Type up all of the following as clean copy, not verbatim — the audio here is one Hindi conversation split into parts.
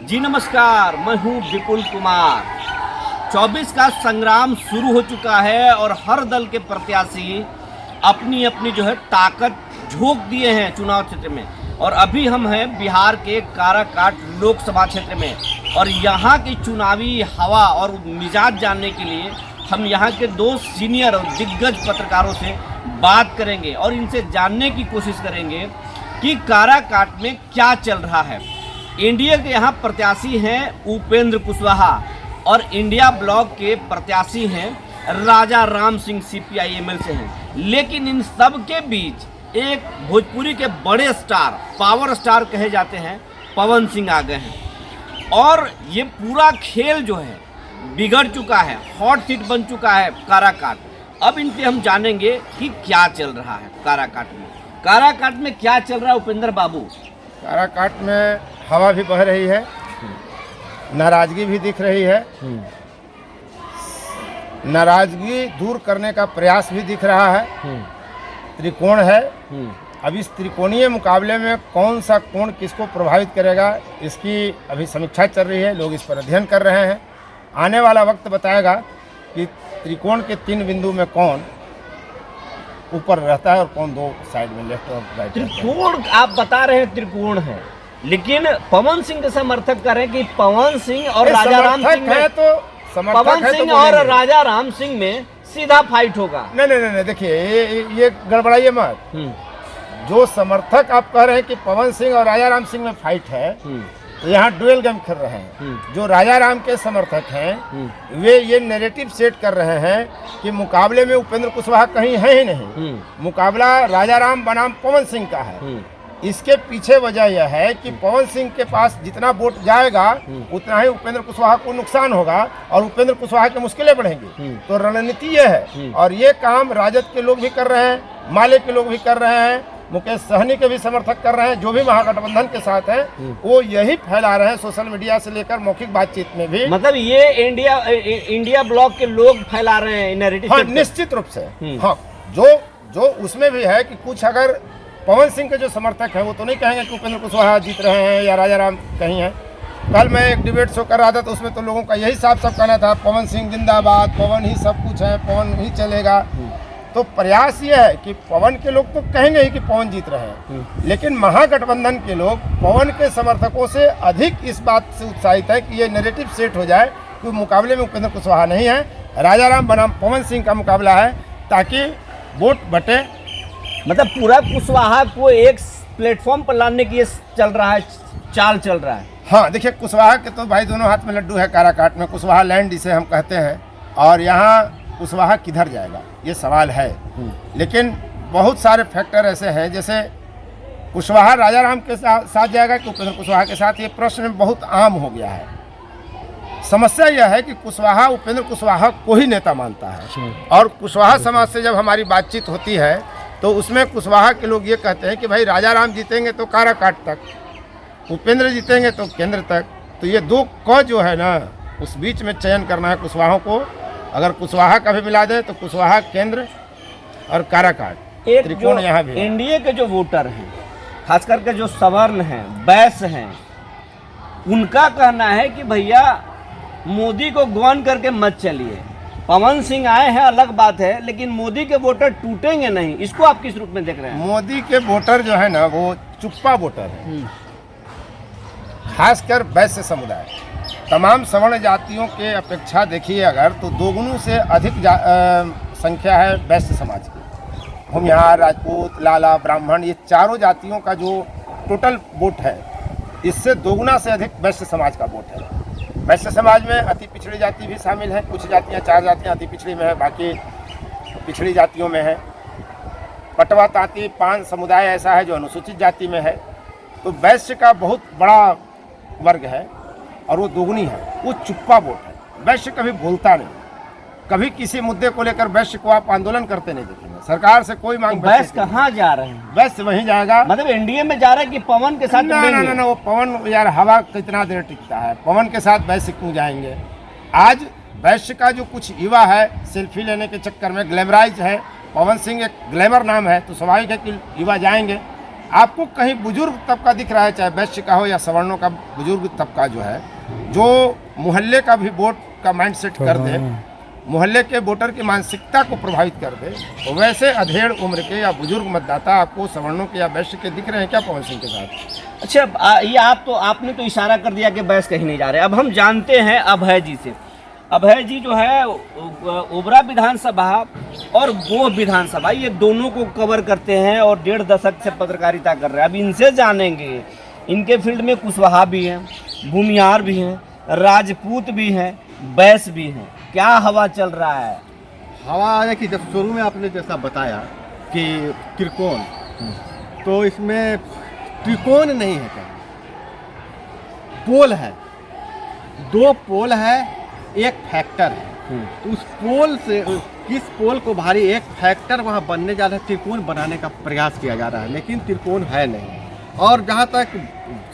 जी नमस्कार, मैं हूं विपुल कुमार। 24 का संग्राम शुरू हो चुका है और हर दल के प्रत्याशी अपनी अपनी ताकत झोंक दिए हैं चुनाव क्षेत्र में। और अभी हम हैं बिहार के काराकाट लोकसभा क्षेत्र में और यहाँ की चुनावी हवा और मिजाज जानने के लिए हम यहाँ के दो सीनियर और दिग्गज पत्रकारों से बात करेंगे और इनसे जानने की कोशिश करेंगे कि काराकाट में क्या चल रहा है। इंडिया के यहाँ प्रत्याशी हैं उपेंद्र कुशवाहा और इंडिया ब्लॉक के प्रत्याशी हैं राजा राम सिंह CPI-ML से हैं। लेकिन इन सब के बीच एक भोजपुरी के बड़े स्टार, पावर स्टार कहे जाते हैं, पवन सिंह आ गए हैं और ये पूरा खेल जो है बिगड़ चुका है, हॉट सीट बन चुका है काराकाट। अब इनसे हम जानेंगे कि क्या चल रहा है काराकाट में। काराकाट में क्या चल रहा है उपेंद्र बाबू? काराकाट में हवा भी बह रही है, नाराजगी भी दिख रही है, नाराजगी दूर करने का प्रयास भी दिख रहा है। त्रिकोण है। अब इस त्रिकोणीय मुकाबले में कौन सा कोण किसको प्रभावित करेगा, इसकी अभी समीक्षा चल रही है, लोग इस पर अध्ययन कर रहे हैं। आने वाला वक्त बताएगा कि त्रिकोण के 3 बिंदु में कौन ऊपर रहता है और कौन दो साइड में, लेफ्ट और राइट। त्रिकोण आप बता रहे हैं त्रिकोण है, लेकिन पवन सिंह के समर्थक कर रहे हैं कि पवन सिंह और राजा राम सिंह में, तो पवन सिंह और राजा राम सिंह में सीधा फाइट होगा। नहीं, देखिए ये गड़बड़ाइए मत। जो समर्थक आप कह रहे हैं कि पवन सिंह और राजा राम सिंह में फाइट है, तो यहाँ डुएल गेम खेल रहे हैं। जो राजा राम के समर्थक हैं वे ये नैरेटिव सेट कर रहे हैं कि मुकाबले में उपेंद्र कुशवाहा कहीं है ही नहीं, मुकाबला राजा राम बनाम पवन सिंह का है। इसके पीछे वजह यह है कि पवन सिंह के पास जितना वोट जाएगा उतना ही उपेंद्र कुशवाहा को नुकसान होगा और उपेंद्र कुशवाहा की मुश्किलें बढ़ेंगी। तो रणनीति यह है और ये काम राजद के लोग भी कर रहे हैं, माले के लोग भी कर रहे हैं, मुकेश सहनी के भी समर्थक कर रहे हैं। जो भी महागठबंधन के साथ हैं वो यही फैला रहे हैं सोशल मीडिया से लेकर मौखिक बातचीत में भी। मतलब ये इंडिया ब्लॉक के लोग फैला रहे हैं नैरेटिव। हाँ, निश्चित रूप से। हाँ, जो उसमें भी है कि कुछ अगर पवन सिंह के जो समर्थक हैं वो तो नहीं कहेंगे कि उपेंद्र कुशवाहा जीत रहे हैं या राजा राम कहीं हैं। कल मैं एक डिबेट शो कर रहा था तो उसमें तो लोगों का यही साफ कहना था, पवन सिंह जिंदाबाद, पवन ही सब कुछ है, पवन ही चलेगा। तो प्रयास ये है कि पवन के लोग तो कहेंगे ही कि पवन जीत रहे हैं, लेकिन महागठबंधन के लोग पवन के समर्थकों से अधिक इस बात से उत्साहित है कि ये नैरेटिव सेट हो जाए कि मुकाबले में उपेंद्र कुशवाहा नहीं है, राजा राम बनाम पवन सिंह का मुकाबला है, ताकि वोट बटे। मतलब पूरा कुशवाहा को एक प्लेटफॉर्म पर लाने की ये चल रहा है, चाल चल रहा है। हाँ, देखिए कुशवाहा के तो भाई दोनों हाथ में लड्डू है। काराकाट में कुशवाहा लैंड जिसे हम कहते हैं, और यहाँ कुशवाहा किधर जाएगा ये सवाल है। लेकिन बहुत सारे फैक्टर ऐसे हैं, जैसे कुशवाहा राजा राम के साथ जाएगा कि उपेंद्र कुशवाहा के साथ, ये प्रश्न बहुत आम हो गया है। समस्या यह है कि कुशवाहा उपेंद्र कुशवाहा को ही नेता मानता है और कुशवाहा समाज से जब हमारी बातचीत होती है तो उसमें कुशवाहा के लोग ये कहते हैं कि भाई राजा राम जीतेंगे तो काराकाट तक, उपेंद्र जीतेंगे तो केंद्र तक। तो ये दो क जो है ना, उस बीच में चयन करना है कुशवाहों को। अगर कुशवाहा का भी मिला दे तो कुशवाहा, केंद्र और काराकाट, एक त्रिकोण यहाँ भी। एनडीए के जो वोटर हैं, खास करके जो सवर्ण हैं, वैश्य हैं, उनका कहना है कि भैया मोदी को गौन करके मत चलिए। पवन सिंह आए हैं अलग बात है, लेकिन मोदी के वोटर टूटेंगे नहीं। इसको आप किस रूप में देख रहे हैं? मोदी के वोटर जो है ना वो चुप्पा वोटर है, खासकर वैश्य समुदाय। तमाम सवर्ण जातियों के अपेक्षा देखिए अगर, तो दोगुनों से अधिक संख्या है वैश्य समाज की। भूमिहार, राजपूत, लाला, ब्राह्मण, ये चारों जातियों का जो टोटल वोट है, इससे दोगुना से अधिक वैश्य समाज का वोट है। वैश्य समाज में अति पिछड़ी जाति भी शामिल है। कुछ जातियां, 4 जातियां अति पिछड़ी में है, बाकी पिछड़ी जातियों में है। पटवा, तांती, पान समुदाय ऐसा है जो अनुसूचित जाति में है। तो वैश्य का बहुत बड़ा वर्ग है और वो दोगुनी है, वो चुप्पा वोट है। वैश्य कभी बोलता नहीं, कभी किसी मुद्दे को लेकर वैश्य को आप आंदोलन करते नहीं देखेंगे। सरकार से कोई मांग। तो वैश्य कहाँ जा रहे हैं? वैश्य वहीं जाएगा, मतलब एनडीए में जा रहा है कि पवन के साथ? ना, वो पवन यार हवा कितना देर टिकता है, पवन के साथ वैश्य क्यों जाएंगे? आज वैश्य का जो कुछ युवा है सेल्फी लेने के चक्कर में ग्लैमराइज है। पवन सिंह एक ग्लैमर नाम है, तो स्वाभाविक है कि युवा जाएंगे। आपको कहीं बुजुर्ग तबका दिख रहा है, चाहे वैश्य का हो या सवर्णों का बुजुर्ग तबका जो है, जो मोहल्ले का भी वोट का माइंड सेट कर दे, मोहल्ले के वोटर की मानसिकता को प्रभावित कर दे, तो वैसे अधेड़ उम्र के या बुजुर्ग मतदाता आपको सवर्णों के या वैश्य के दिख रहे हैं क्या पवन सिंह के साथ? अच्छा, ये आपने तो इशारा कर दिया कि बहस कहीं नहीं जा रहे। अब हम जानते हैं अभय जी से। अभय जी जो है ओबरा विधानसभा और गोह विधानसभा, ये दोनों को कवर करते हैं और 1.5 दशक से पत्रकारिता कर रहे हैं। अब इनसे जानेंगे, इनके फील्ड में कुशवाहा भी हैं, भूमिहार भी हैं, राजपूत भी हैं, बैस भी हैं। क्या हवा चल रहा है? हवा है कि जब शुरू में आपने जैसा बताया कि त्रिकोण, तो इसमें त्रिकोण नहीं है, क्या पोल है, 2 पोल है, एक फैक्टर है। तो उस पोल से किस पोल को भारी एक फैक्टर वहाँ बनने जा रहा है, त्रिकोण बनाने का प्रयास किया जा रहा है, लेकिन त्रिकोण है नहीं। और जहाँ तक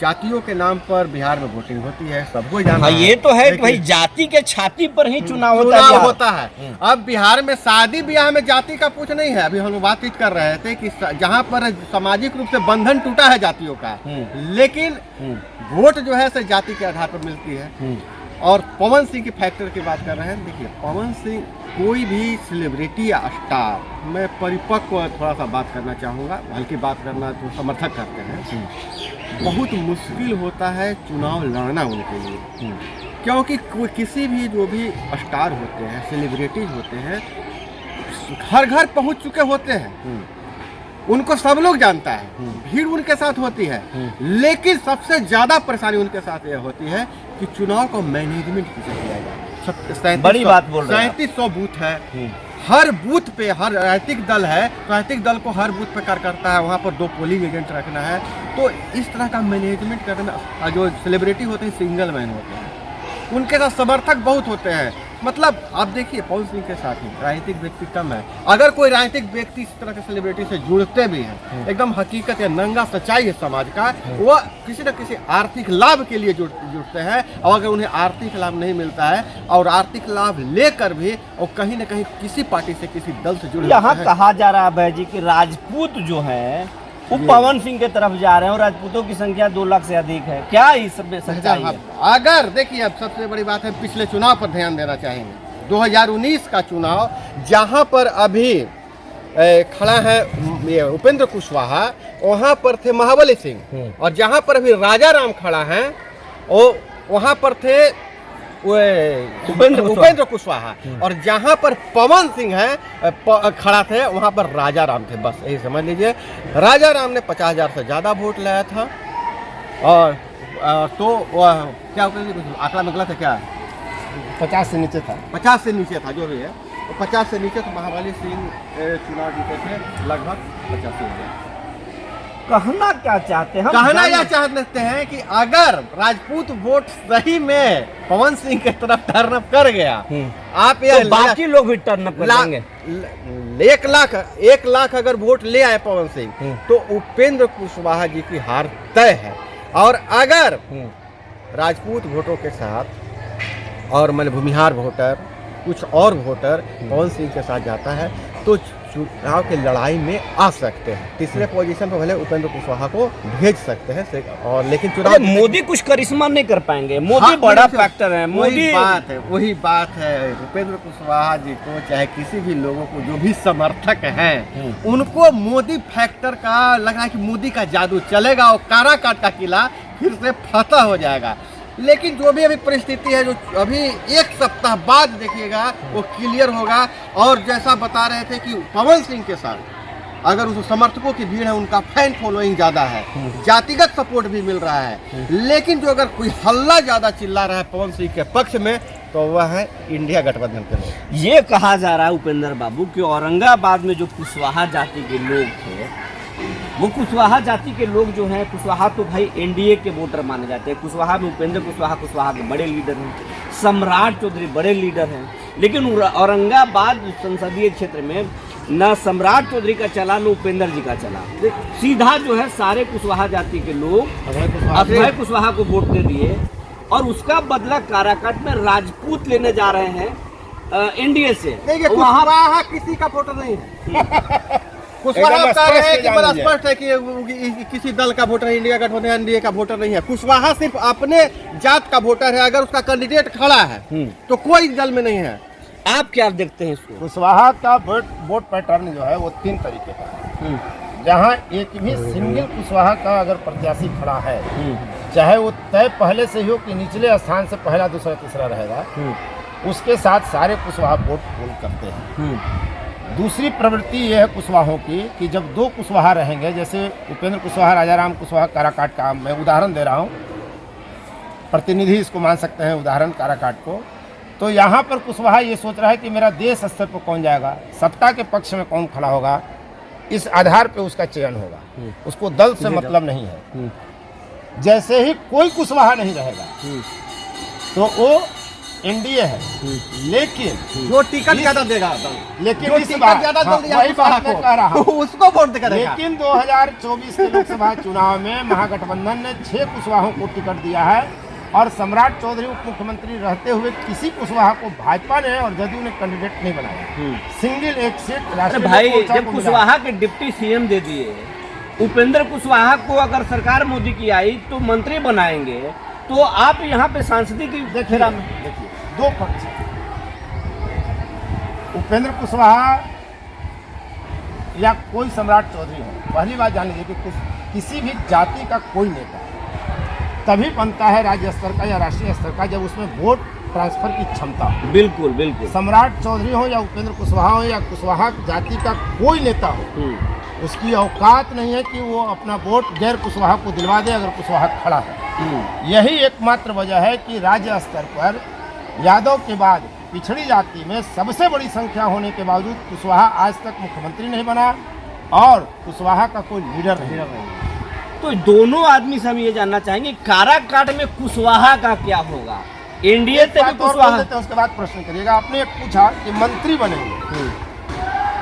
जातियों के नाम पर बिहार में वोटिंग होती है, सबको जाना है। ये तो है कि भाई जाति के छाती पर ही चुनाव होता है। अब बिहार में शादी ब्याह में जाति का पूछ नहीं है। अभी हम बातचीत कर रहे थे कि जहाँ पर सामाजिक रूप से बंधन टूटा है जातियों का, लेकिन वोट जो है से जाति के आधार पर मिलती है। और पवन सिंह की फैक्टर की बात कर रहे हैं। देखिए, पवन सिंह कोई भी सेलिब्रिटी या स्टार, मैं परिपक्व थोड़ा सा बात करना चाहूँगा, हल्की बात करना तो समर्थक करते हैं, बहुत मुश्किल होता है चुनाव लड़ना उनके लिए, क्योंकि किसी भी जो भी स्टार होते हैं, सेलिब्रिटीज होते हैं, हर घर पहुँच चुके होते हैं, उनको सब लोग जानता है, भीड़ उनके साथ होती है, लेकिन सबसे ज्यादा परेशानी उनके साथ यह होती है कि चुनाव को मैनेजमेंट किसे किया जाए। बड़ी बात बोल रहे हैं। 3700 बूथ है, हर बूथ पे हर राजनीतिक दल है, राजनीतिक दल को हर बूथ पे कार्यकर्ता है, वहाँ पर 2 पोलिंग एजेंट रखना है। तो इस तरह का मैनेजमेंट करने में जो सेलिब्रिटी होते हैं, सिंगल मैन होते हैं, उनके साथ समर्थक बहुत होते हैं। मतलब आप देखिए, पवन सिंह के साथ ही राजनीतिक व्यक्ति कम है। अगर कोई राजनीतिक व्यक्ति इस तरह के सेलिब्रिटी से जुड़ते भी हैं, एकदम हकीकत या नंगा सच्चाई है समाज का, वो किसी न किसी आर्थिक लाभ के लिए जुड़ते हैं। और अगर उन्हें आर्थिक लाभ नहीं मिलता है और आर्थिक लाभ लेकर भी और कहीं न कहीं किसी पार्टी से, किसी दल से जुड़े, यहाँ कहा जा रहा है भाई जी कि राजपूत जो है वो पवन सिंह के तरफ जा रहे हैं और राजपूतों की संख्या 2 लाख से अधिक है। क्या इस सब में सच्चाई है? अगर देखिए, अब सबसे बड़ी बात है, पिछले चुनाव पर ध्यान देना चाहेंगे। 2019 का चुनाव, जहां पर अभी खड़ा है ये उपेंद्र कुशवाहा, वहां पर थे महाबली सिंह, और जहां पर अभी राजा राम खड़ा है वहां पर थे उपेंद्र कुशवाहा, और जहां पर पवन सिंह है खड़ा थे, वहां पर राजा राम थे। बस यही समझ लीजिए, राजा राम ने 50,000 से ज़्यादा वोट लाया था। और तो क्या आंकड़ा में गलत है क्या? 50 से नीचे था, 50 से नीचे था, जो भी है। तो 50 से नीचे तो महाबली सिंह चुनाव जीते थे लगभग 85,000। कहना क्या चाहते हैं? कहना यह चाहते हैं कि अगर राजपूत वोट सही में पवन सिंह के तरफ टर्न अप कर गया, आप तो बाकी लोग भी टर्न अप करेंगे। 1 लाख अगर वोट ले आए पवन सिंह, तो उपेंद्र कुशवाहा जी की हार तय है। और अगर राजपूत वोटों के साथ और भूमिहार वोटर, कुछ और वोटर पवन सिंह के साथ जाता है, तो चुनाव की लड़ाई में आ सकते हैं। तीसरे पोजीशन पर भले उपेंद्र कुशवाहा को भेज सकते हैं, और लेकिन चुनाव मोदी कुछ करिश्मा नहीं कर पाएंगे। मोदी बड़ा फैक्टर है। मोदी वही बात है। उपेंद्र कुशवाहा जी को, चाहे किसी भी लोगों को, जो भी समर्थक हैं, उनको मोदी फैक्टर का लग रहा है कि मोदी का जादू चलेगा और काराकाट का किला फिर से फतह हो जाएगा। लेकिन जो भी अभी परिस्थिति है, जो अभी 1 सप्ताह बाद देखिएगा, वो क्लियर होगा। और जैसा बता रहे थे कि पवन सिंह के साथ अगर उस समर्थकों की भीड़ है, उनका फैन फॉलोइंग ज़्यादा है, जातिगत सपोर्ट भी मिल रहा है, लेकिन जो अगर कोई हल्ला ज़्यादा चिल्ला रहा है पवन सिंह के पक्ष में, तो वह है इंडिया गठबंधन के लोग। ये कहा जा रहा है उपेंद्र बाबू कि औरंगाबाद में जो कुशवाहा जाति के लोग थे, वो कुशवाहा जाति के लोग जो हैं, कुशवाहा तो भाई एनडीए के वोटर माने जाते हैं। कुशवाहा में उपेंद्र कुशवाहा के बड़े लीडर हैं, सम्राट चौधरी बड़े लीडर हैं, लेकिन औरंगाबाद संसदीय क्षेत्र में न सम्राट चौधरी का चला न उपेंद्र जी का चला। सीधा जो है सारे कुशवाहा जाति के लोग अभय कुशवाहा को वोट दे दिए, और उसका बदला काराकाट में राजपूत लेने जा रहे हैं एनडीए से। देखिए, कुशवाहा किसी का वोटर नहीं है। कुशवाहा एकदम आप कह रहे हैं स्पष्ट कि बड़ा जान लीजिए। स्पष्ट है कि किसी दल का वोटर इंडिया गठबंधन एनडीए का वोटर नहीं है। कुशवाहा सिर्फ अपने जात का वोटर है। अगर उसका कैंडिडेट खड़ा है तो कोई दल में नहीं है। आप क्या देखते हैं इसको? कुशवाहा का वोट पैटर्न जो है वो 3 तरीके का है। जहाँ एक भी सिंगल कुशवाहा का अगर प्रत्याशी खड़ा है, चाहे वो तय पहले से ही हो कि निचले स्थान से पहला दूसरा तीसरा रहेगा, उसके साथ सारे कुशवाहा वोट पोल करते हैं। दूसरी प्रवृत्ति यह है कुशवाहों की कि जब 2 कुशवाहा रहेंगे, जैसे उपेंद्र कुशवाहा राजाराम कुशवाहा काराकाट का मैं उदाहरण दे रहा हूँ, प्रतिनिधि इसको मान सकते हैं उदाहरण काराकाट को, तो यहाँ पर कुशवाहा ये सोच रहा है कि मेरा देश स्तर पर कौन जाएगा, सत्ता के पक्ष में कौन खड़ा होगा, इस आधार पे उसका चयन होगा, उसको दल से मतलब नहीं है। जैसे ही कोई कुशवाहा नहीं रहेगा तो वो एनडीए है, लेकिन जो टिकट ज्यादा देगा लेकिन जो इस टिकट बार ज्यादा हाँ, जल्दी वही बात मैं कह रहा हूँ। उसको वोट करेगा। लेकिन 2024 के लोकसभा चुनाव में महागठबंधन ने 6 कुशवाहों को टिकट दिया है और सम्राट चौधरी उप मुख्यमंत्री रहते हुए किसी कुशवाहा को भाजपा ने और जदयू ने कैंडिडेट नहीं बनाया। सिंगल एक सीट अरे राष्ट्रीय भाई, मोर्चा जब को मिला। कुशवाहा के डिप्टी सीएम दे दिए, उपेंद्र कुशवाहा को अगर सरकार मोदी की आई तो मंत्री बनाएंगे, तो आप यहाँ पे सांसदी की फेरा में देखिए 2 पक्ष हैं। उपेंद्र कुशवाहा या कोई सम्राट चौधरी हो, पहली बात जान लीजिए कि किसी भी जाति का कोई नेता तभी बनता है राज्य स्तर का या राष्ट्रीय स्तर का जब उसमें वोट ट्रांसफर की क्षमता हो। बिल्कुल बिल्कुल। सम्राट चौधरी हो या उपेंद्र कुशवाहा हो या कुशवाहा जाति का कोई नेता हो, उसकी औकात नहीं है कि वो अपना वोट गैर कुशवाहा को दिलवा दे अगर कुशवाहा खड़ा है। यही एकमात्र वजह है कि राज्य स्तर पर यादव के बाद पिछड़ी जाति में सबसे बड़ी संख्या होने के बावजूद कुशवाहा आज तक मुख्यमंत्री नहीं बना और कुशवाहा का कोई लीडर नहीं। तो दोनों आदमी से हम ये जानना चाहेंगे, काराकाट में कुशवाहा का क्या होगा? एनडीए से भी कुशवाहा, उसके बाद प्रश्न करिएगा। आपने एक पूछा कि मंत्री बनेंगे,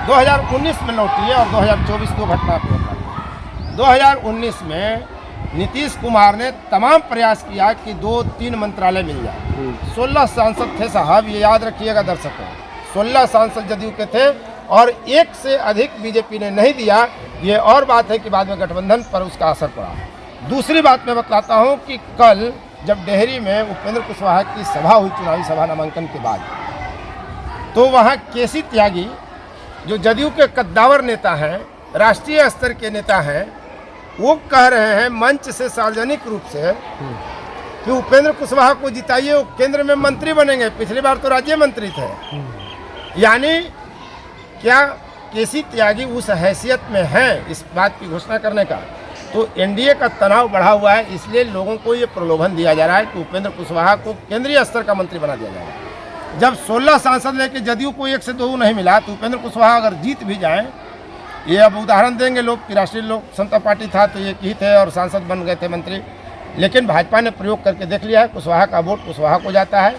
2019 में लौटिए और 2024 को घटना पे बताइए। 2019 में नीतीश कुमार ने तमाम प्रयास किया कि 2-3 मंत्रालय मिल जाए। 16 सांसद थे साहब, ये याद रखिएगा दर्शकों, 16 सांसद जदयू के थे और 1 से अधिक बीजेपी ने नहीं दिया। ये और बात है कि बाद में गठबंधन पर उसका असर पड़ा। दूसरी बात मैं बतलाता हूँ कि कल जब डेहरी में उपेंद्र कुशवाहा की सभा हुई, चुनावी सभा नामांकन के बाद, तो वहाँ केसी त्यागी जो जदयू के कद्दावर नेता हैं, राष्ट्रीय स्तर के नेता हैं, वो कह रहे हैं मंच से सार्वजनिक रूप से कि उपेंद्र कुशवाहा को जिताइए, वो केंद्र में मंत्री बनेंगे। पिछली बार तो राज्य मंत्री थे। यानी क्या केसी त्यागी उस हैसियत में है इस बात की घोषणा करने का? तो एनडीए का तनाव बढ़ा हुआ है, इसलिए लोगों को ये प्रलोभन दिया जा रहा है कि उपेंद्र कुशवाहा को केंद्रीय स्तर का मंत्री बना दिया जाएगा। जब 16 सांसद लेके जदयू को 1 से 2 नहीं मिला, तो उपेंद्र कुशवाहा अगर जीत भी जाएं, ये अब उदाहरण देंगे लोग कि राष्ट्रीय लोक समता पार्टी था तो ये ही थे और सांसद बन गए थे मंत्री, लेकिन भाजपा ने प्रयोग करके देख लिया है, कुशवाहा का वोट कुशवाहा को जाता है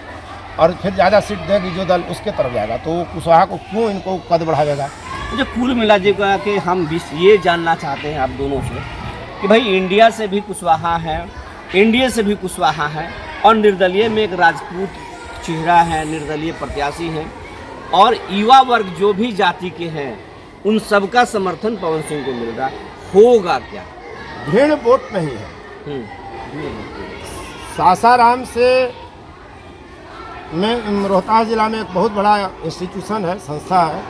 और फिर ज़्यादा सीट देगी जो दल उसके तरफ जाएगा, तो कुशवाहा को क्यों इनको कद बढ़ावेगा। मुझे कुल मिला जुला के हम ये जानना चाहते हैं आप दोनों से कि भाई इंडिया से भी कुशवाहा है, एनडीए से भी कुशवाहा है और निर्दलीय में एक राजपूत चेहरा है, निर्दलीय प्रत्याशी हैं और युवा वर्ग जो भी जाति के हैं उन सबका समर्थन पवन सिंह को मिल रहा, होगा क्या? भीड़ वोट नहीं है। सासाराम से में रोहतास जिला में एक बहुत बड़ा इंस्टीट्यूशन है, संस्था है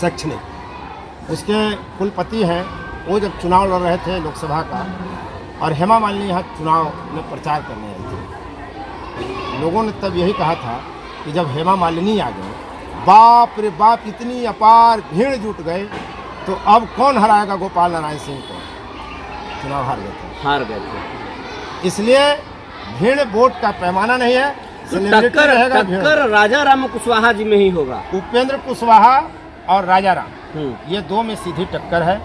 शैक्षणिक, उसके कुलपति हैं। वो जब चुनाव लड़ रहे थे लोकसभा का और हेमा मालिनी यहाँ चुनाव में प्रचार करने आई थी, लोगों ने तब यही कहा था कि जब हेमा मालिनी आ गए, बाप रे बाप इतनी अपार भीड़ जुट गए, तो अब कौन हराएगा गोपाल नारायण सिंह को? चुनाव हार गए थे। इसलिए भीड़ वोट का पैमाना नहीं है, टक्कर राजा राम कुशवाहा जी में ही होगा। उपेंद्र कुशवाहा और राजा राम, ये 2 में सीधी टक्कर है।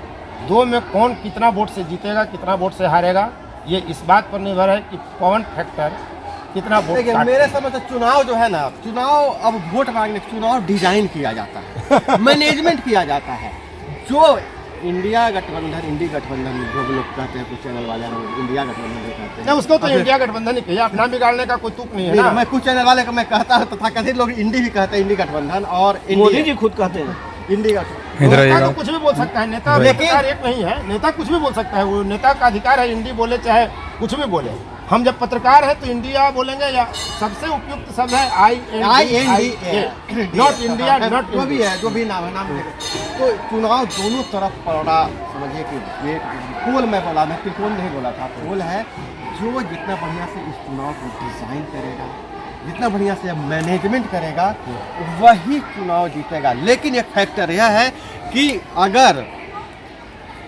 2 में कौन कितना वोट से जीतेगा, कितना वोट से हारेगा, ये इस बात पर निर्भर है कि पवन फैक्टर कितना वोट। देखिए मेरे समझ से चुनाव जो है ना, चुनाव अब वोट मांगने, चुनाव डिजाइन किया जाता है, मैनेजमेंट किया जाता है। जो इंडिया गठबंधन, इंडी गठबंधन जो लोग कहते हैं, कुछ चैनल वाले इंडिया गठबंधन कहते हैं, उसको तो इंडिया गठबंधन ही कहिए, अपना बिगाड़ने का कोई तुक नहीं है ना। मैं कुछ चैनल वाले को मैं कहता हूँ तथा कथित लोग इंडी भी कहते हैं, इंडी गठबंधन, और मोदी जी खुद कहते हैं इंडी गठबंधन। इधर नेता आइएगा। तो कुछ भी बोल सकता है, नेता लेकिन- पत्रकार एक नहीं है, नेता कुछ भी बोल सकता है, वो नेता का अधिकार है, हिंदी बोले चाहे कुछ भी बोले। हम जब पत्रकार हैं तो इंडिया बोलेंगे, या सबसे उपयुक्त शब्द है INDA, नॉट इंडिया, नॉट जो भी है, जो भी नाम है, नाम देगा। तो चुनाव दोनों तरफ पड़ा, समझिए कि ये पोल में बोला, मैं त्रिकोण नहीं बोला था, पोल है। जो जितना बढ़िया से इस चुनाव को डिजाइन करेगा, जितना बढ़िया से मैनेजमेंट करेगा, वही चुनाव जीतेगा। लेकिन एक फैक्टर यह है कि अगर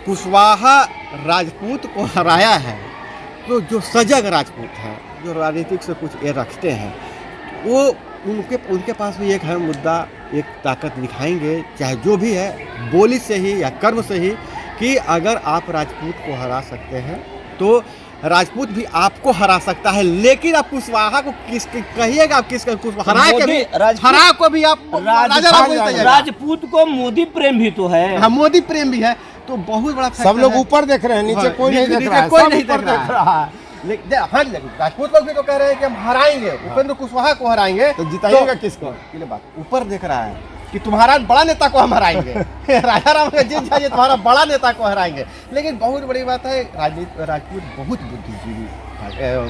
कुशवाहा राजपूत को हराया है, तो जो सजग राजपूत हैं, जो राजनीतिक से कुछ ये रखते हैं, वो उनके पास भी एक है मुद्दा, एक ताकत दिखाएंगे, चाहे जो भी है, बोली से ही या कर्म से ही, कि अगर आप राजपूत को हरा सकते हैं तो राजपूत भी आपको हरा सकता है। लेकिन आप कुशवाहा को किस कहिएगा, आप किसका हरा के भी, हरा को भी आप राजा राम बोलते जाइएगा। राजपूत को मोदी प्रेम भी तो है। हाँ, मोदी प्रेम भी है, तो बहुत बड़ा सब फैक्टर लोग है। ऊपर देख रहे हैं, नीचे हाँ, कोई नहीं देख रहा है, कोई सब नहीं ऊपर देख रहा है। लेकिन राजपूत लोग भी तो कह रहे हैं कि हम हराएंगे, उपेंद्र कुशवाहा को हराएंगे, तो जिताइएगा किसको? ये बात ऊपर देख रहा है कि तुम्हारा बड़ा नेता को हम हराएंगे। राजा राम का जीत जाइए, तुम्हारा बड़ा नेता को हराएंगे। लेकिन बहुत बड़ी बात है, राजपूत बहुत बुद्धिजीवी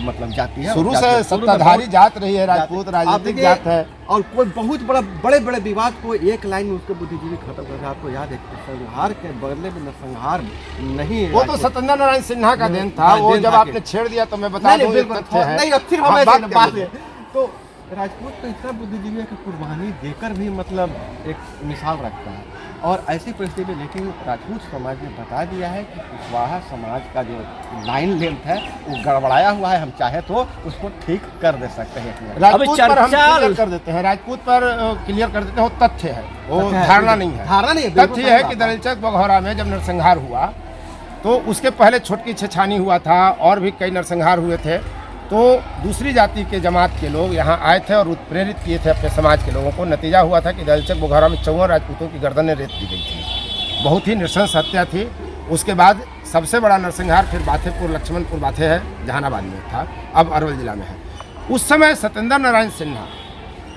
मतलब जाति है, शुरू जाति से है। सत्ताधारी जात रही है, राजपूत आप राजनीतिक देखिए, जात है। और कोई बहुत बड़े बड़े विवाद को एक लाइन में उसके बुद्धिजीवी खत्म कर रहा है। आपको याद है कि संहार के बदले में नरसंहार नहीं है। वो तो सत्येंद्र नारायण सिन्हा का देन था, हाँ, वो देन जब था आपने छेड़ दिया तो मैं बता दूं, एक तथ्य है। नहीं, अब फिर हाँ, हम बात ऐसे कर बात लीजिए। है। तो राजपूत तो इतना बुद्धिजीवी है कि कुर्बानी देकर भी मतलब एक मिसाल रखता है। और ऐसी परिस्थिति में लेकिन राजपूत समाज ने बता दिया है कि कुशवाहा समाज का जो लाइन लेंथ है वो गड़बड़ाया हुआ है, हम चाहे तो उसको ठीक कर दे सकते हैं। राजपूत पर हम चर्चा- क्लियर कर देते हैं, राजपूत पर क्लियर कर देते हैं, वो तथ्य है, वो तथ्य है, धारणा नहीं है। धारणा नहीं है, तथ्य बिल्कुल यह है सही कि बात है। दलचक बघौरा में जब नरसंहार हुआ तो उसके पहले छोटकी छछानी हुआ था, और भी कई नरसंहार हुए थे। तो दूसरी जाति के जमात के लोग यहाँ आए थे और उत्प्रेरित किए थे अपने समाज के लोगों को। नतीजा हुआ था कि दलचक बघौरा में 54 राजपूतों की गर्दनें रेत दी गई थी। बहुत ही नृशंस हत्या थी। उसके बाद सबसे बड़ा नरसंहार फिर बाथेपुर, लक्ष्मणपुर बाथे है, जहानाबाद में था, अब अरवल जिला में है। उस समय सत्येंद्र नारायण सिन्हा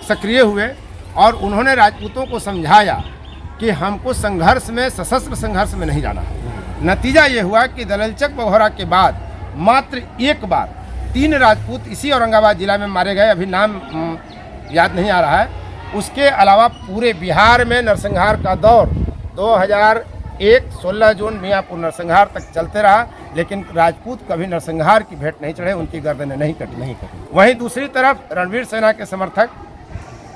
सक्रिय हुए और उन्होंने राजपूतों को समझाया कि हमको संघर्ष में, सशस्त्र संघर्ष में नहीं जाना है। नतीजा ये हुआ कि दलचक बघौरा के बाद मात्र एक बार 3 राजपूत इसी औरंगाबाद जिला में मारे गए, अभी नाम याद नहीं आ रहा है। उसके अलावा पूरे बिहार में नरसंहार का दौर 2001 16 जून मियाँपुर नरसंहार तक चलते रहा, लेकिन राजपूत कभी नरसंहार की भेंट नहीं चढ़े, उनकी गर्दनें नहीं कटी। वहीं दूसरी तरफ रणवीर सेना के समर्थक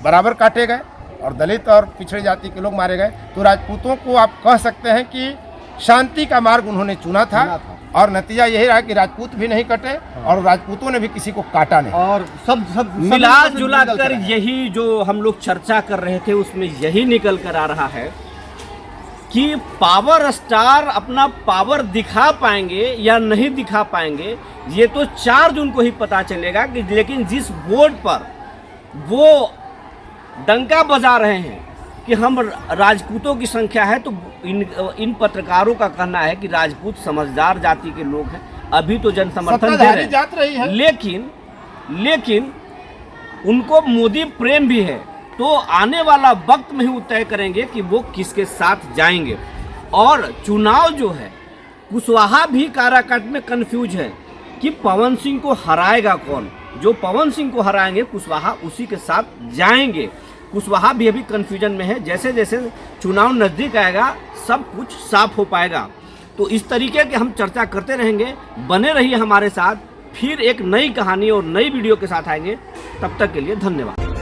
बराबर काटे गए और दलित और पिछड़ी जाति के लोग मारे गए। तो राजपूतों को आप कह सकते हैं कि शांति का मार्ग उन्होंने चुना था, और नतीजा यही रहा कि राजपूत भी नहीं कटे और राजपूतों ने भी किसी को काटा नहीं। और सब मिला जुला कर यही जो हम लोग चर्चा कर रहे थे, उसमें यही निकल कर आ रहा है कि पावर स्टार अपना पावर दिखा पाएंगे या नहीं दिखा पाएंगे, ये तो 4 जून को ही पता चलेगा। कि लेकिन जिस बोर्ड पर वो डंका बजा रहे हैं कि हम राजपूतों की संख्या है, तो इन पत्रकारों का कहना है कि राजपूत समझदार जाति के लोग हैं, अभी तो जन समर्थन दे सत्ताधारी रहे जात रही है। हैं। लेकिन उनको मोदी प्रेम भी है, तो आने वाला वक्त में ही वो तय करेंगे कि वो किसके साथ जाएंगे। और चुनाव जो है, कुशवाहा भी काराकाट में कंफ्यूज है कि पवन सिंह को हराएगा कौन। जो पवन सिंह को हराएंगे, कुशवाहा उसी के साथ जाएंगे। कुशवाहा भी अभी कंफ्यूजन में है। जैसे जैसे चुनाव नज़दीक आएगा, सब कुछ साफ हो पाएगा। तो इस तरीके के हम चर्चा करते रहेंगे। बने रहिए हमारे साथ, फिर एक नई कहानी और नई वीडियो के साथ आएंगे। तब तक के लिए धन्यवाद।